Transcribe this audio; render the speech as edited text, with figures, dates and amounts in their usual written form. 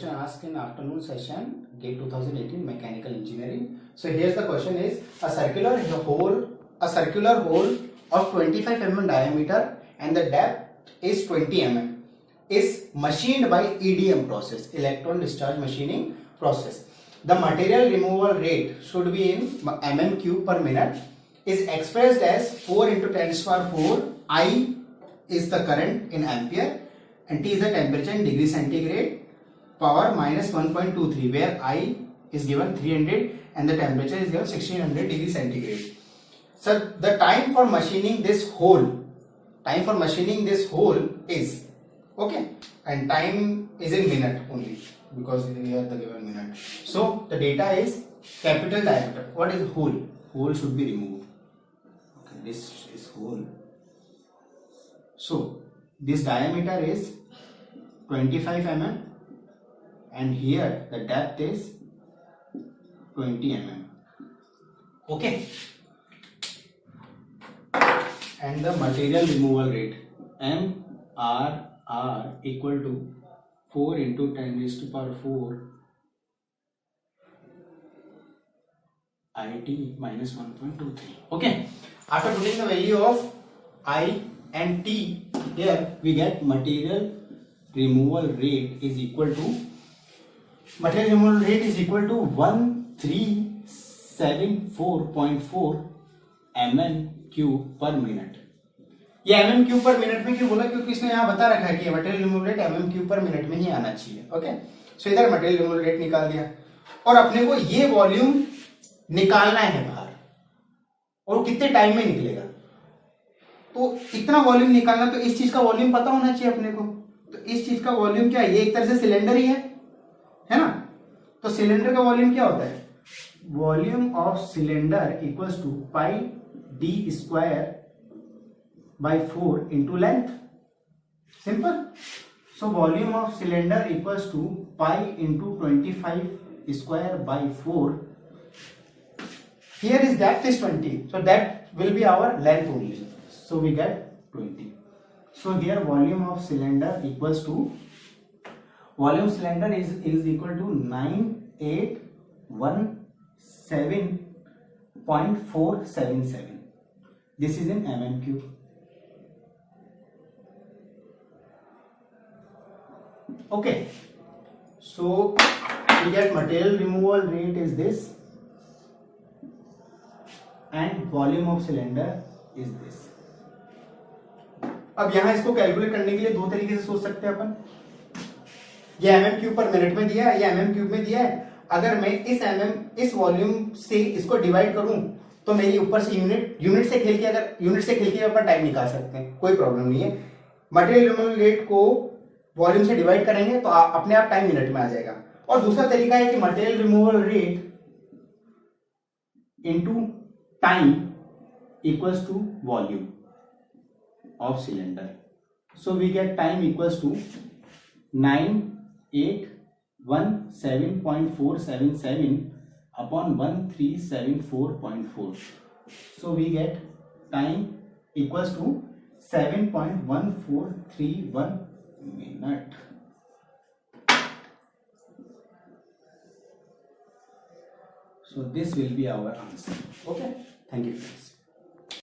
question asked in afternoon session, GATE 2018 Mechanical Engineering. So here's the question is a circular hole of 25 mm diameter and the depth is 20 mm is machined by EDM process, electron discharge machining process. The material removal rate should be in mm cube per minute, is expressed as 4 into 10 to the power 4. I is the current in ampere and T is the temperature in degree centigrade. Power minus 1.23, where I is given 300 and the temperature is given 1600 degree centigrade. So the time for machining this hole is okay, and time is in minute only because we are the given minute. So the data is capital diameter. What is hole? Hole should be removed. Okay, this is hole. So this diameter is 25 mm and here the depth is 20 mm. Okay, and the material removal rate MRR equal to 4 into 10 raised to power 4 IT minus 1.23. Okay, after putting the value of I and T here, we get material removal rate is equal to 1374.4 mm cube per minute. ये mm cube पर minute में क्यों बोला? क्योंकि इसने यहाँ बता रखा है कि material removal rate mm cube पर मिनट में ही आना चाहिए. ओके, सो इधर मटेरियल रिमूवल रेट निकाल दिया और अपने को ये वॉल्यूम निकालना है बाहर और कितने टाइम में निकलेगा. तो इतना वॉल्यूम निकालना, तो इस चीज का वॉल्यूम पता होना चाहिए अपने को. तो इस चीज का वॉल्यूम क्या है? ये एक तरह से सिलेंडर ही है ना. तो सिलेंडर का वॉल्यूम क्या होता है? Volume of cylinder equals to pi D square by 4 into length. Simple. So volume of cylinder equals to pi into 25 square by 4. Here is depth is 20. So that will be our length only. So we get 20. So here volume of cylinder equals to, volume cylinder is equal to 9817.477. This is in mm cube. Okay, so we get material removal rate is this and volume of cylinder is this. अब यहां इसको calculate करने के लिए दो तरीके से सोच सकते हैं अपन. ये mm क्यूब पर मिनट में दिया है, ये mm क्यूब में दिया है. अगर मैं इस वॉल्यूम से इसको डिवाइड करूं तो मेरी ऊपर से यूनिट से खेल के अपन टाइम निकाल सकते हैं, कोई प्रॉब्लम नहीं है. मटेरियल रिमूवल रेट को वॉल्यूम से डिवाइड करेंगे तो अपने आप टाइम मिनट में आ जाएगा. और दूसरा तरीका है कि material removal rate into time equals to volume of cylinder. So we get time equals to 9817.477 upon 1374.4. So we get time equals to 7.1431 minute. So this will be our answer. Okay, thank you friends.